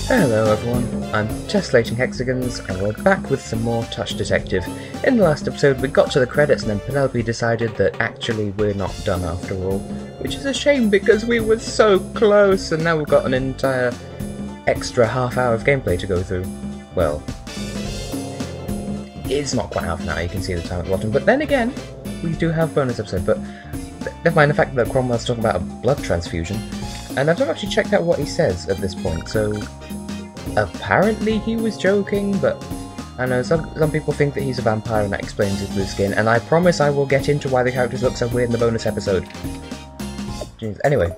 Hello everyone, I'm Tessellating Hexagons, and we're back with some more Touch Detective. In the last episode we got to the credits and then Penelope decided that actually we're not done after all. Which is a shame because we were so close and now we've got an entire extra half hour of gameplay to go through. Well, it's not quite half an hour, you can see the time at the bottom, but then again, we do have bonus episode, but never mind the fact that Cromwell's talking about a blood transfusion. And I've not actually checked out what he says at this point, so apparently he was joking, but I know some people think that he's a vampire and that explains his blue skin, and I promise I will get into why the characters look so weird in the bonus episode. Jeez. Anyway,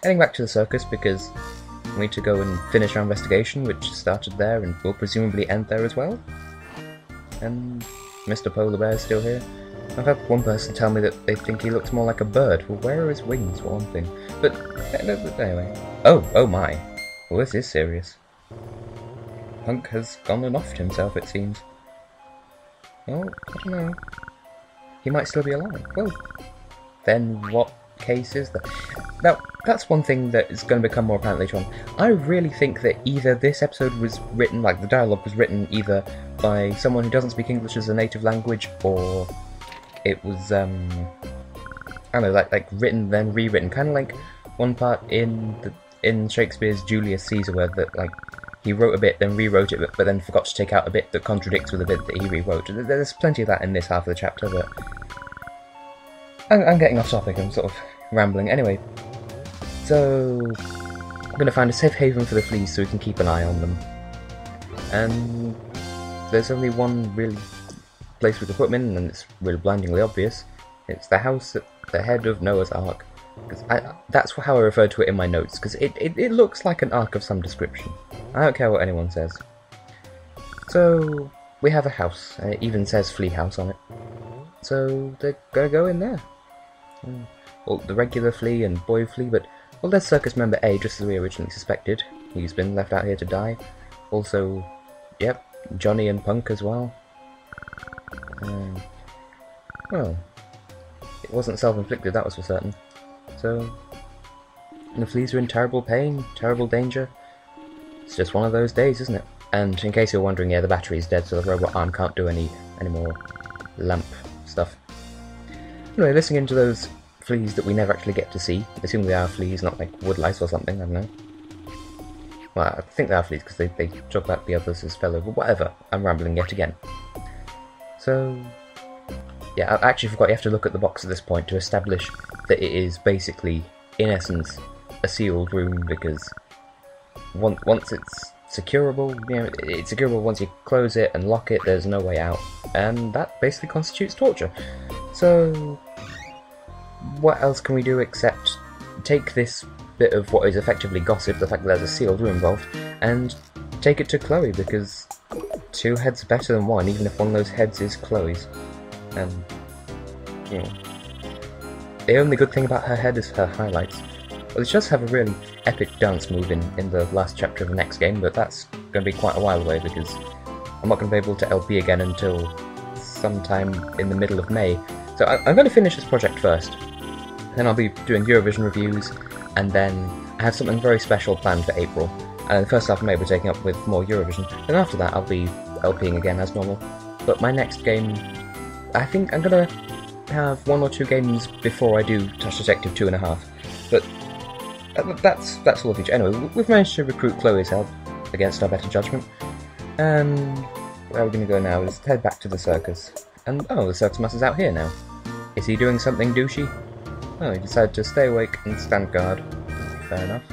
heading back to the circus because we need to go and finish our investigation, which started there and will presumably end there as well. And Mr. Polar Bear is still here. I've had one person tell me that they think he looks more like a bird. Well, where are his wings, for one thing? But anyway. Oh my. Well, this is serious. Hunk has gone and offed himself, it seems. Oh, I don't know. He might still be alive. Well, then what case is that? Now, that's one thing that is going to become more apparent later on. I really think that either this episode was written, like the dialogue was written either by someone who doesn't speak English as a native language, or it was, I don't know, like written then rewritten, kind of like one part in Shakespeare's Julius Caesar, where that like he wrote a bit, then rewrote it, but then forgot to take out a bit that contradicts with a bit that he rewrote. There's plenty of that in this half of the chapter, but I'm getting off topic. I'm sort of rambling. Anyway, so I'm going to find a safe haven for the fleas so we can keep an eye on them. And there's only one really place we can put them in, and it's really blindingly obvious. It's the house at the head of Noah's Ark. That's how I referred to it in my notes, because it looks like an ark of some description. I don't care what anyone says. So, we have a house, and it even says Flea House on it. So, they're gonna go in there. Well, the regular Flea and boy Flea, but, well, there's circus member A, just as we originally suspected. He's been left out here to die. Also, yep, Johnny and Punk as well. Well, it wasn't self-inflicted, that was for certain. So, the fleas are in terrible pain, terrible danger. It's just one of those days, isn't it? And in case you're wondering, yeah, the battery's dead, so the robot arm can't do any more lamp stuff. Anyway, listening into those fleas that we never actually get to see. I assume they are fleas, not like wood lice or something, I don't know. Well, I think they are fleas because they talk about the others as fellow, but whatever, I'm rambling yet again. So, yeah, I actually forgot you have to look at the box at this point to establish that it is basically, in essence, a sealed room, because once it's securable, you know, it's securable once you close it and lock it, there's no way out, and that basically constitutes torture. So, what else can we do except take this bit of what is effectively gossip, the fact that there's a sealed room involved, and take it to Chloe, because two heads are better than one, even if one of those heads is Chloe's. You know, the only good thing about her head is her highlights. Well, she does have a really epic dance move in the last chapter of the next game, but that's going to be quite a while away because I'm not going to be able to LP again until sometime in the middle of May. So I'm going to finish this project first, then I'll be doing Eurovision reviews, and then I have something very special planned for April. And the first half of May we're taking up with more Eurovision, and after that I'll be LPing again as normal. But my next game, I think I'm going to have one or two games before I do Touch Detective 2.5, but that's all the future. Anyway, we've managed to recruit Chloe's help against our better judgment, and where we're going to go now is head back to the circus. And oh, the circus master's out here now. Is he doing something douchey? Oh, he decided to stay awake and stand guard. Fair enough.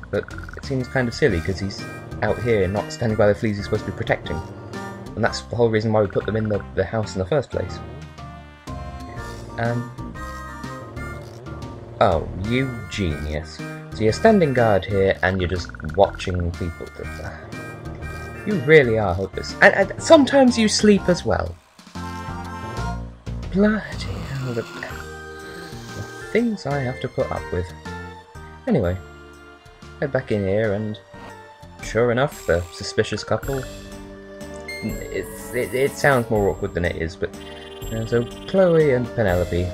But it seems kind of silly because he's out here not standing by the fleas he's supposed to be protecting. And that's the whole reason why we put them in the house in the first place. Oh, you genius. So you're standing guard here and you're just watching people. You really are hopeless. And sometimes you sleep as well. Bloody hell, the things I have to put up with. Anyway, head back in here and sure enough, the suspicious couple. It sounds more awkward than it is, but so Chloe and Penelope.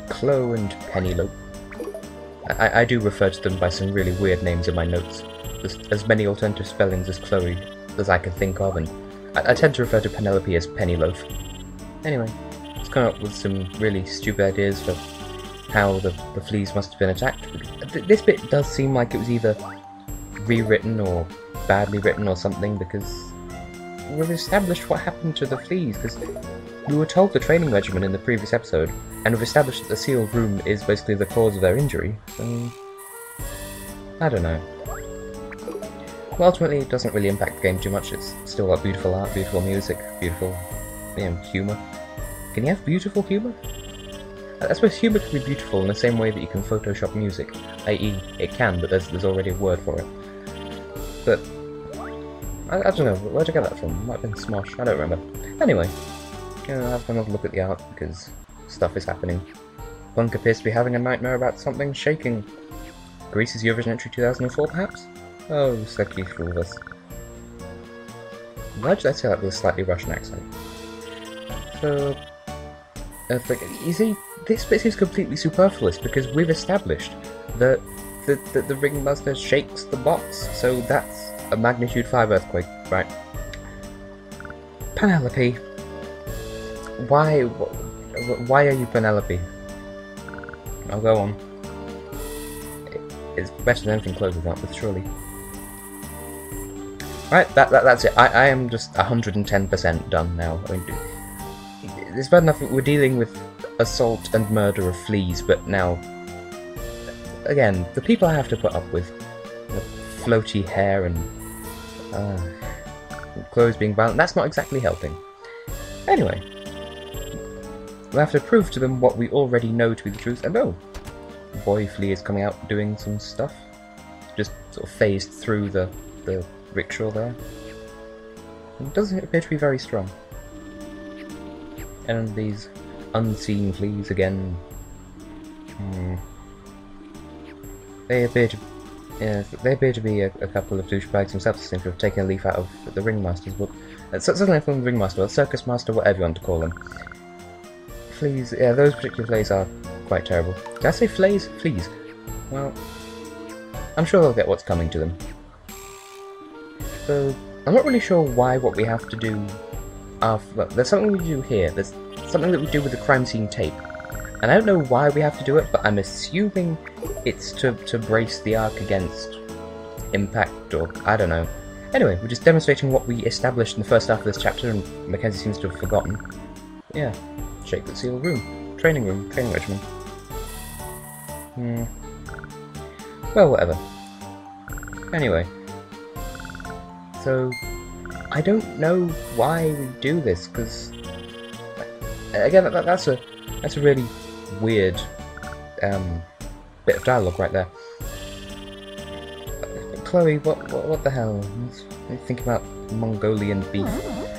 Chloe and Penelope. I do refer to them by some really weird names in my notes. There's as many alternative spellings as Chloe as I can think of, and I tend to refer to Penelope as Pennyloaf. Anyway, let's come up with some really stupid ideas for how the fleas must have been attacked. This bit does seem like it was either rewritten or badly written or something, because we've established what happened to the fleas, because we were told the training regimen in the previous episode, and we've established that the sealed room is basically the cause of their injury, so I don't know. Well, ultimately it doesn't really impact the game too much. It's still got beautiful art, beautiful music, beautiful, humour. Can you have beautiful humour? I suppose humour can be beautiful in the same way that you can Photoshop music, i.e. it can, but there's already a word for it. But I don't know, where'd I get that from? It might have been Smosh, I don't remember. Anyway, have another look at the art, because stuff is happening. Bunk appears to be having a nightmare about something shaking. Greece's Eurovision entry 2004, perhaps? Oh, so cute for all of us. Why did I say that with a slightly Russian accent? So, you see, this bit is completely superfluous, because we've established that the ringmaster shakes the box, so that's a magnitude 5 earthquake, right? Penelope. Why are you Penelope? I'll go on. It's better than anything closes that with, surely. Right, that's it. I am just 110% done now. I mean, it's bad enough that we're dealing with assault and murder of fleas, but now, again, the people I have to put up with, floaty hair and clothes being violent, that's not exactly helping. Anyway, we have to prove to them what we already know to be the truth, and oh, boy Flea is coming out doing some stuff. Just sort of phased through the rickshaw there. It doesn't appear to be very strong. And these unseen fleas again. They appear to be a couple of douchebags themselves, seem to have taken a leaf out of the ringmaster's book. Certainly from the ringmaster, or circus master, whatever you want to call them. Fleas, yeah, those particular fleas are quite terrible. Did I say fleas? Fleas. Well, I'm sure they'll get what's coming to them. So, I'm not really sure what we have to do after. Well, there's something we do here. There's something that we do with the crime scene tape. And I don't know why we have to do it, but I'm assuming it's to brace the arc against impact, or I don't know. Anyway, we're just demonstrating what we established in the first half of this chapter, and Mackenzie seems to have forgotten. Yeah, shake the sealed room. Training regimen. Well, whatever. Anyway. So, I don't know why we do this, because, again, that's a really weird bit of dialogue right there. Chloe, what the hell? You think about Mongolian beef,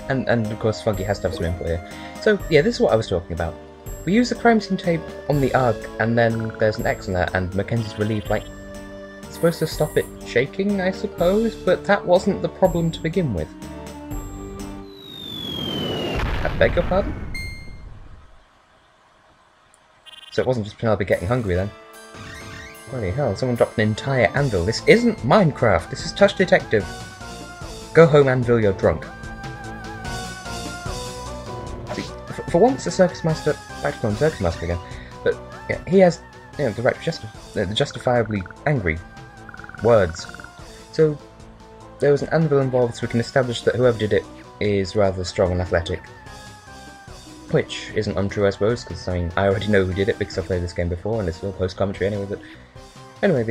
and of course Funky has to have some input here. So yeah, this is what I was talking about. We use the crime scene tape on the arc, and then there's an X on there, and Mackenzie's relieved, like, it's supposed to stop it shaking, I suppose, but that wasn't the problem to begin with. I beg your pardon? So it wasn't just Penelope getting hungry then. Holy hell, someone dropped an entire anvil. This isn't Minecraft, this is Touch Detective. Go home, Anvil, you're drunk. See, for once the circus master, back to calling circus master again, but yeah, he has the right the justifiably angry words. So there was an anvil involved, so we can establish that whoever did it is rather strong and athletic. Which isn't untrue, I suppose, because, I mean, I already know who did it because I've played this game before, and it's all post-commentary anyway, but... Anyway,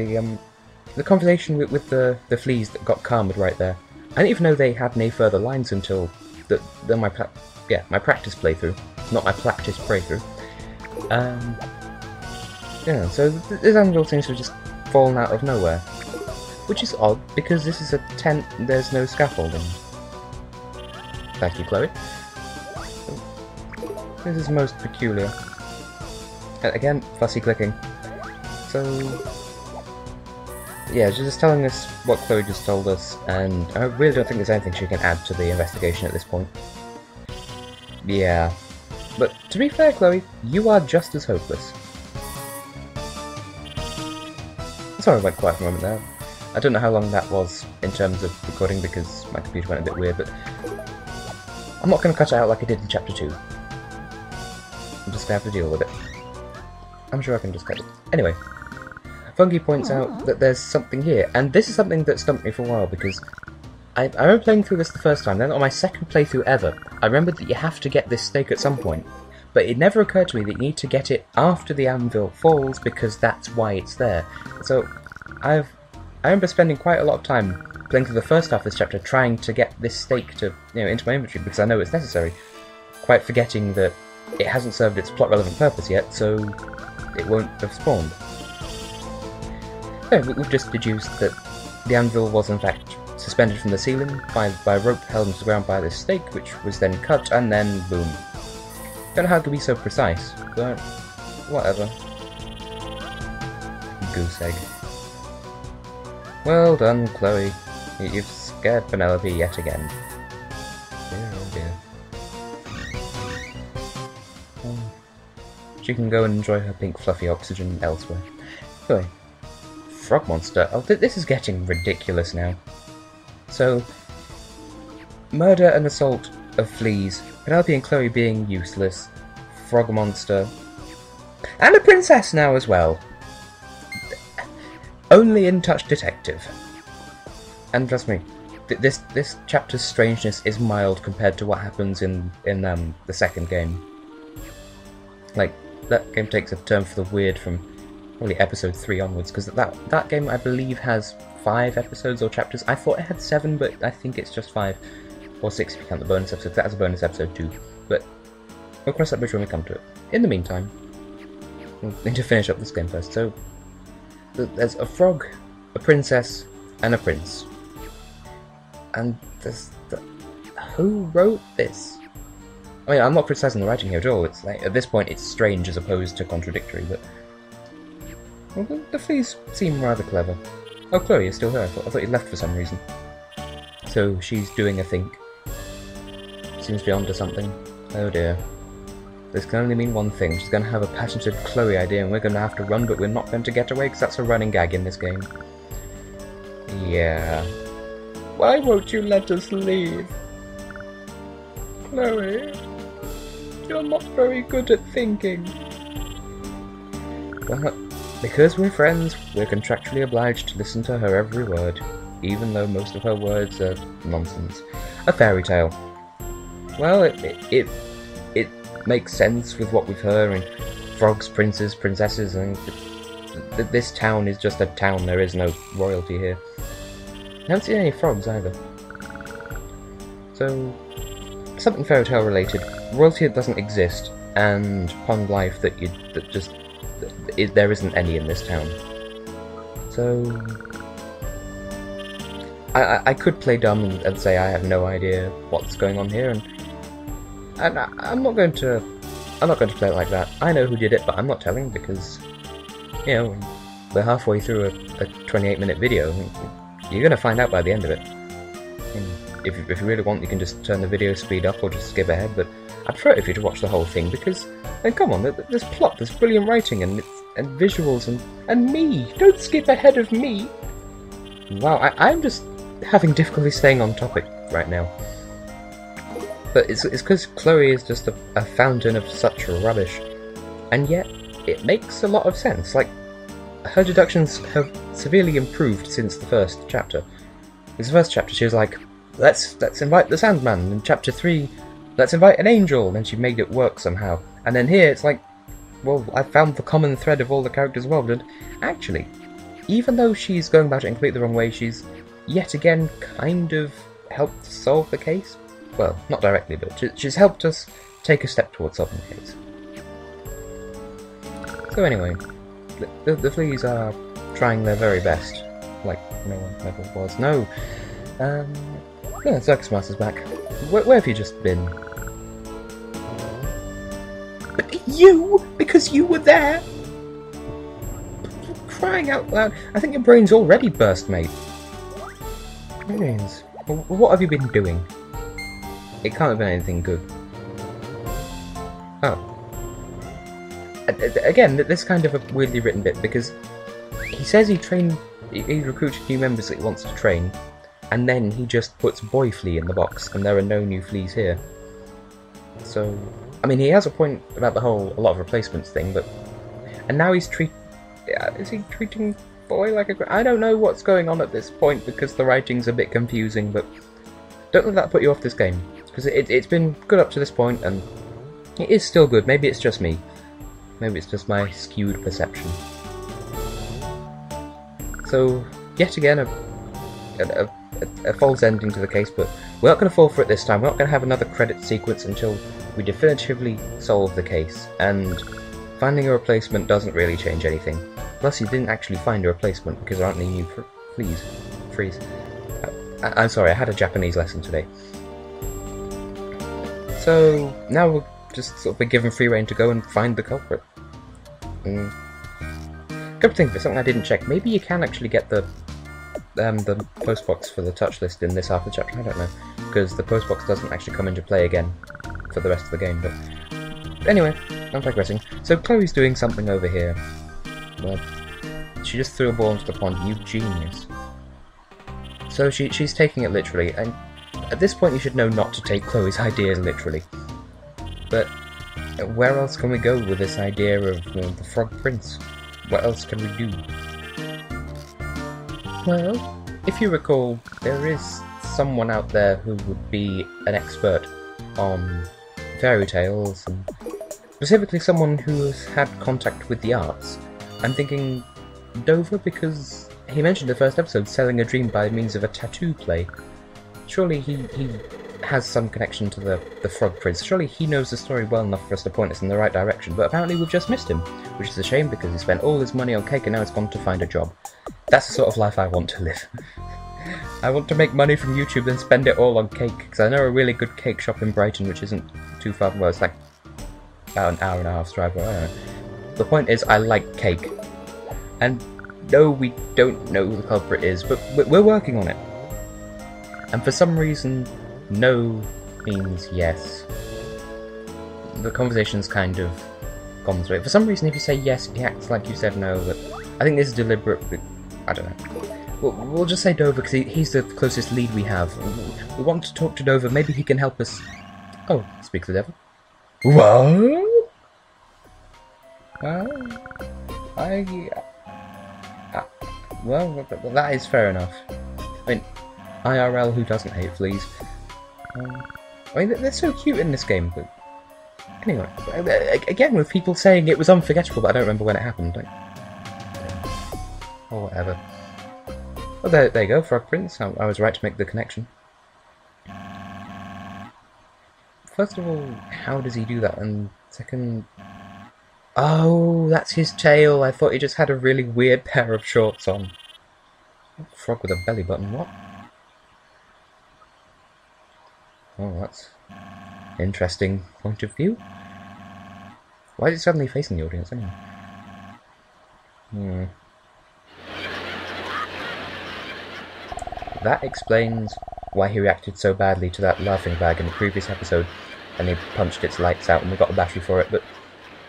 the conversation with the fleas that got calmed right there, I didn't even know they had any further lines until my practice playthrough, not my practice playthrough. Yeah, so this anvil seems to have just fallen out of nowhere. Which is odd, because this is a tent, there's no scaffolding. Thank you, Chloe. This is most peculiar. Again, fussy clicking. So, yeah, she's just telling us what Chloe just told us, and I really don't think there's anything she can add to the investigation at this point. Yeah. But to be fair, Chloe, you are just as hopeless. Sorry I went quiet for a moment there. I don't know how long that was in terms of recording because my computer went a bit weird, but I'm not going to cut it out like I did in Chapter 2. I'm just going to have to deal with it. I'm sure I can just cut it. Anyway, Fungi points out that there's something here, and this is something that stumped me for a while because I remember playing through this the first time, then on my second playthrough ever, I remembered that you have to get this stake at some point, but it never occurred to me that you need to get it after the anvil falls because that's why it's there. So I remember spending quite a lot of time playing through the first half of this chapter trying to get this stake to, into my inventory because I know it's necessary, quite forgetting that it hasn't served its plot relevant purpose yet, so it won't have spawned. So we've just deduced that the anvil was in fact suspended from the ceiling by a rope held onto the ground by this stake, which was then cut, and then boom. Don't know how it could be so precise, but whatever. Goose egg. Well done, Chloe. You've scared Penelope yet again. Dear, oh dear. She can go and enjoy her pink fluffy oxygen elsewhere. Anyway, frog monster. Oh, this is getting ridiculous now. So, murder and assault of fleas, Penelope and Chloe being useless, frog monster, and a princess now as well. Only in touch detective. And trust me, this chapter's strangeness is mild compared to what happens in the second game. Like, that game takes a turn for the weird from probably episode 3 onwards, because that game I believe has 5 episodes or chapters. I thought it had 7, but I think it's just 5 or 6 if you count the bonus episode. That has a bonus episode too, but we'll cross that bridge when we come to it. In the meantime, we'll need to finish up this game first. So there's a frog, a princess, and a prince. And who wrote this? I mean, I'm not criticising the writing here at all. It's like, at this point, it's strange as opposed to contradictory, but well, the fleas seem rather clever. Oh, Chloe is still here. I thought you'd left for some reason. So she's doing a think. Seems to be onto something. Oh dear. This can only mean one thing. She's going to have a patented Chloe idea and we're going to have to run, but we're not going to get away because that's a running gag in this game. Yeah. Why won't you let us leave? Chloe, you're not very good at thinking. Well, because we're friends, we're contractually obliged to listen to her every word, even though most of her words are nonsense. A fairy tale. Well, it makes sense with what we've heard, and frogs, princes, princesses, and this town is just a town, there is no royalty here. I haven't seen any frogs either. So, something fairy tale related. Royalty that doesn't exist, and pond life there isn't any in this town. So, I could play dumb and say I have no idea what's going on here, and I'm not going to play it like that. I know who did it, but I'm not telling because, we're halfway through a 28-minute video. You're going to find out by the end of it. If you really want, you can just turn the video speed up or just skip ahead, but I'd prefer it if you to watch the whole thing because, come on, there's plot, there's brilliant writing and visuals and me. Don't skip ahead of me. Wow, I'm just having difficulty staying on topic right now. But it's because Chloe is just a fountain of such rubbish, and yet it makes a lot of sense. Like, her deductions have severely improved since the first chapter. In the first chapter, she was like, let's invite the Sandman. In chapter 3, let's invite an angel. And then she made it work somehow. And then here, it's like, well, I found the common thread of all the characters involved. And actually, even though she's going about it in completely the wrong way, she's yet again kind of helped solve the case. Well, not directly, but she's helped us take a step towards solving the case. So anyway, the fleas are trying their very best, like no one ever was. No, yeah, Circus Master's back. Where have you just been? But you, because you were there. Crying out loud! I think your brain's already burst, mate. Brains. What have you been doing? It can't have been anything good. Oh. Again, this is kind of a weirdly written bit, because he says he recruited new members that he wants to train, and then he just puts Boy Flea in the box, and there are no new Fleas here. So, I mean, he has a point about the whole a lot of replacements thing, but... And now he's is he treating Boy like a... I don't know what's going on at this point, because the writing's a bit confusing, but... Don't let that put you off this game, because it's been good up to this point, and it is still good. Maybe it's just me. Maybe it's just my skewed perception. So, yet again, a false ending to the case, but we're not going to fall for it this time. We're not going to have another credit sequence until we definitively solve the case, and finding a replacement doesn't really change anything. Plus, you didn't actually find a replacement because there aren't any new Fleas. I'm sorry, I had a Japanese lesson today. So, now we'll just sort of be given free rein to go and find the culprit. Come to think of it, something I didn't check. Maybe you can actually get the postbox for the touch list in this half of the chapter, I don't know. Because the postbox doesn't actually come into play again for the rest of the game, but... Anyway, I'm digressing. So Chloe's doing something over here. Well, she just threw a ball into the pond, you genius. So she's taking it literally, and at this point you should know not to take Chloe's ideas literally. But where else can we go with this idea of the Frog Prince? What else can we do? Well, if you recall, there is someone out there who would be an expert on fairy tales, and specifically someone who has had contact with the arts. I'm thinking Dover because he mentioned in the first episode selling a dream by means of a tattoo play. Surely he has some connection to the Frog Prince. Surely he knows the story well enough for us to point us in the right direction, but apparently we've just missed him, which is a shame because he spent all his money on cake and now he's gone to find a job. That's the sort of life I want to live. I want to make money from YouTube and spend it all on cake, because I know a really good cake shop in Brighton which isn't too far from where it's like about an hour and a half's drive away. I don't know. The point is, I like cake. And no, we don't know who the culprit is, but we're working on it. And for some reason, no means yes. The conversation's kind of gone through it. For some reason, if you say yes, he acts like you said no, but I think this is deliberate, but I don't know. We'll just say Dover, because he's the closest lead we have. We want to talk to Dover, maybe he can help us... Oh, speak the devil. What? Well, that is fair enough. I mean, IRL, who doesn't hate fleas? I mean, they're so cute in this game, but... Anyway, again, with people saying it was unforgettable, but I don't remember when it happened. Like... Or whatever. Well, there you go, Frog Prince. I was right to make the connection. First of all, how does he do that? And second... Oh, that's his tail. I thought he just had a really weird pair of shorts on. Frog with a belly button, what? Oh, that's interesting point of view. Why is it suddenly facing the audience anyway? That explains why he reacted so badly to that laughing bag in the previous episode, and he punched its lights out and we got a battery for it, but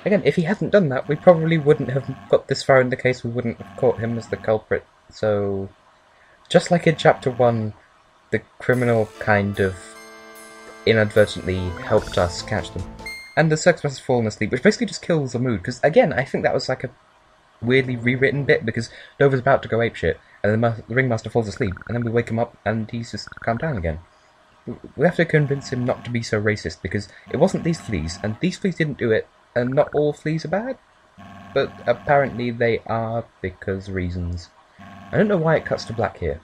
again, if he hadn't done that, we probably wouldn't have got this far in the case, we wouldn't have caught him as the culprit. So, just like in Chapter 1, the criminal kind of inadvertently helped us catch them. And the circus master's fallen asleep, which basically just kills the mood, because again, I think that was like a weirdly rewritten bit, because Dover's about to go apeshit, and the ringmaster falls asleep, and then we wake him up, and he's just calmed down again. We have to convince him not to be so racist, because it wasn't these fleas, and these fleas didn't do it, and not all fleas are bad, but apparently they are because reasons. I don't know why it cuts to black here.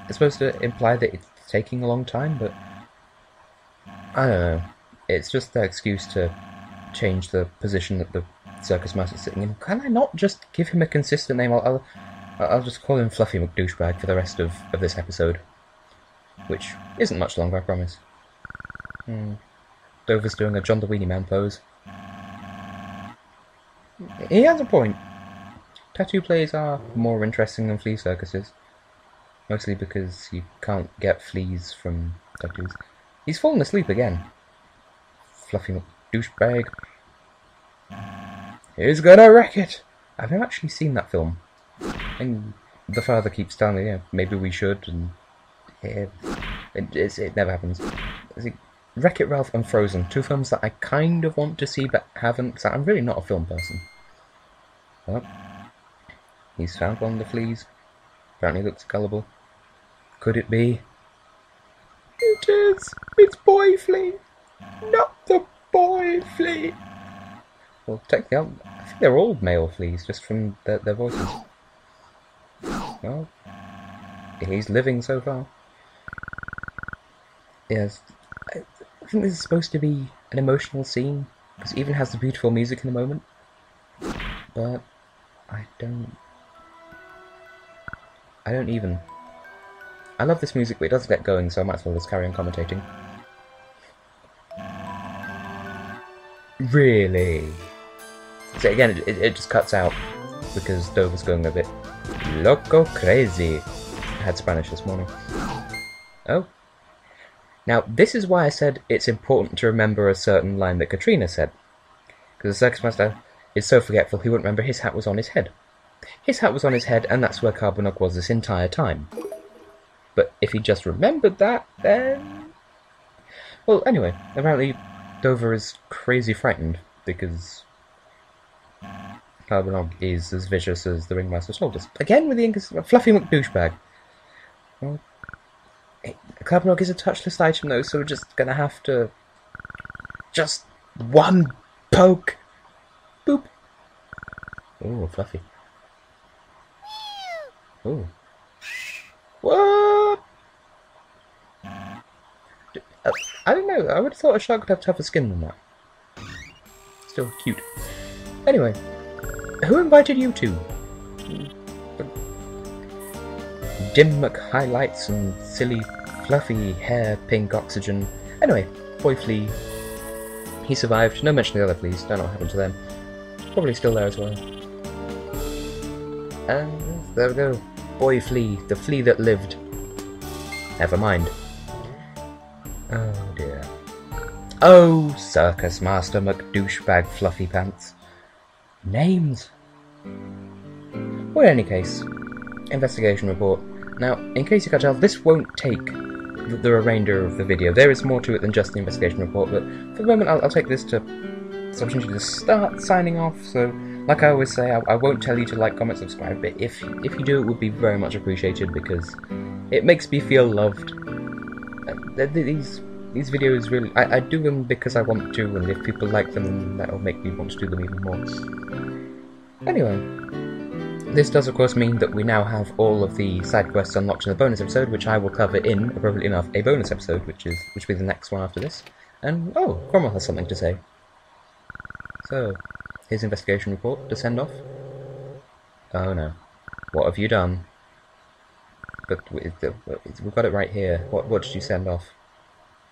It's supposed to imply that it's taking a long time, but I don't know. It's just the excuse to change the position that the circus master's sitting in. Can I not just give him a consistent name? I'll just call him Fluffy McDouchebag for the rest of this episode, which isn't much longer, I promise. Dover's doing a John the Weenie Man pose. He has a point. Tattoo plays are more interesting than flea circuses. Mostly because you can't get fleas from tattoos. He's fallen asleep again. Fluffy douchebag. He's gonna wreck it! I've never actually seen that film. And the father keeps telling me, yeah, maybe we should, and it never happens. Wreck-It Ralph and Frozen, two films that I kind of want to see but haven't, because I'm really not a film person. Well, he's found one of the fleas. Apparently looks gullible. Could it be? It is! It's Boy Flea! Not the Boy Flea! Well, technically, I think they're all male fleas, just from their voices. Well, he's living so far. Yes, I think this is supposed to be an emotional scene, because it even has the beautiful music in the moment. But I don't even. I love this music, but it doesn't get going, so I might as well just carry on commentating. Really? So again, it just cuts out, because Dover's going a bit loco crazy. I had Spanish this morning. Oh. Now, this is why I said it's important to remember a certain line that Katrina said. Because the circus master is so forgetful he wouldn't remember his hat was on his head. His hat was on his head, and that's where Carbonok was this entire time. But if he just remembered that, then... Well, anyway, apparently Dover is crazy frightened, because Carbonok is as vicious as the ringmaster told us. Again with the Fluffy McDouchebag. Well, Carbonok is a touchless item though, so we're just gonna have to... Just one poke! Boop! Oh, Fluffy. Oh. What? I don't know, I would have thought a shark would have tougher skin than that. Still cute. Anyway, who invited you two? Dim highlights and silly fluffy hair pink oxygen. Anyway, Boy Flea. He survived. No mention of the other fleas. Don't know what happened to them. Probably still there as well. And there we go. Boy Flea. The flea that lived. Never mind. Oh dear. Oh, Circus Master McDouchebag Fluffy Pants. Names. Well, in any case, investigation report. Now, in case you can't tell, this won't take the remainder of the video. There is more to it than just the investigation report, but for the moment I'll take this to this opportunity to start signing off. So, like I always say, I won't tell you to like, comment, subscribe, but if you do, it would be very much appreciated because it makes me feel loved. These videos really, I do them because I want to, and if people like them, that'll make me want to do them even more. Anyway, this does of course mean that we now have all of the side quests unlocked in the bonus episode, which I will cover in, appropriately enough, a bonus episode, which will be the next one after this. And, oh, Cromwell has something to say. So, his investigation report to send off. Oh no. What have you done? But we've got it right here. What did you send off?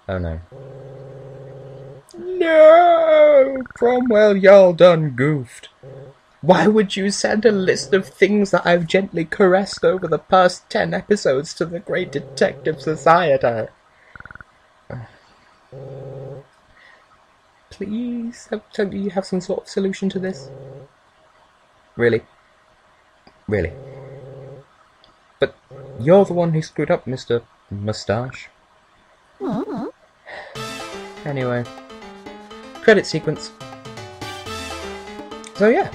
Oh no. No! Cromwell, y'all done goofed. Why would you send a list of things that I've gently caressed over the past 10 episodes to the Great Detective Society? Please, do you have some sort of solution to this? Really? Really? But you're the one who screwed up, Mr. Moustache. Anyway, credit sequence. So yeah,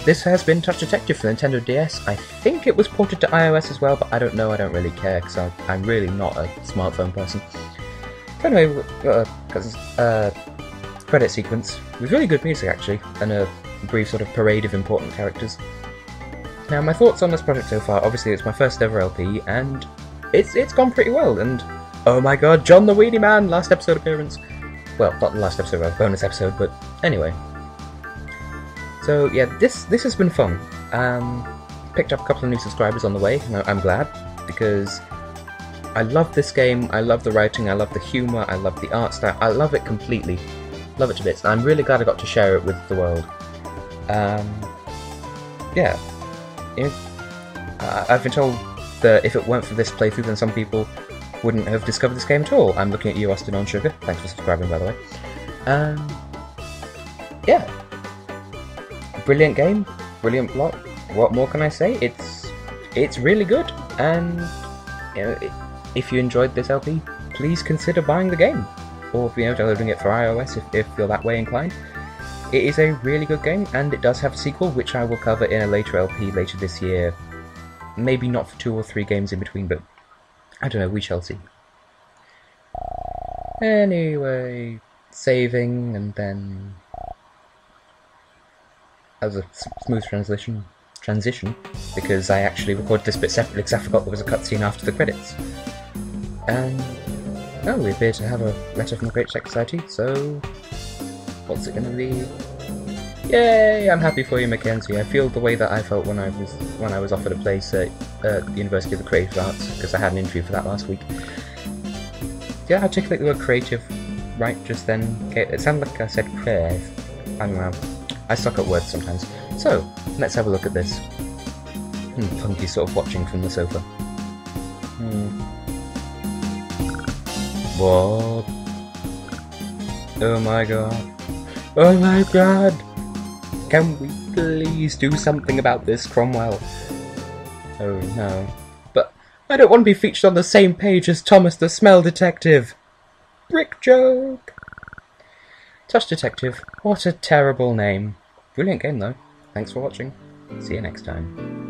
this has been Touch Detective for the Nintendo DS. I think it was ported to iOS as well, but I don't know, I don't really care, because I'm really not a smartphone person. But anyway, credit sequence with really good music actually, and a brief sort of parade of important characters. Now my thoughts on this project so far, obviously it's my first ever LP, and it's gone pretty well, and oh my god, John the Weenie Man, last episode appearance. Well, not the last episode, a bonus episode, but anyway. So yeah, this has been fun. Picked up a couple of new subscribers on the way, and I'm glad, because I love this game, I love the writing, I love the humour, I love the art style, I love it completely. Love it to bits, and I'm really glad I got to share it with the world. Yeah. I've been told that if it weren't for this playthrough, then some people wouldn't have discovered this game at all. I'm looking at you, Austin on Sugar. Thanks for subscribing, by the way. Yeah. Brilliant game. Brilliant plot. What more can I say? It's it's really good, and you know, if you enjoyed this LP, please consider buying the game, or downloading it for iOS if you're that way inclined. It is a really good game, and it does have a sequel, which I will cover in a later LP later this year. Maybe not for 2 or 3 games in between, but I don't know, we shall see. Anyway, saving, and then that was a smooth transition, because I actually recorded this bit separately because I forgot there was a cutscene after the credits. And oh, we appear to have a letter from the Great Tech Society, so what's it going to be? Yay! I'm happy for you, Mackenzie. I feel the way that I felt when I was offered a place at the University of the Creative Arts, because I had an interview for that last week. Did I articulate the word creative right just then? Okay, it sounded like I said creative. I don't know. I suck at words sometimes. So, let's have a look at this. Funky sort of watching from the sofa. What? Oh my god. Oh my god! Can we please do something about this, Cromwell? Oh no. But I don't want to be featured on the same page as Thomas the Smell Detective! Brick joke! Touch Detective, what a terrible name. Brilliant game though. Thanks for watching. See you next time.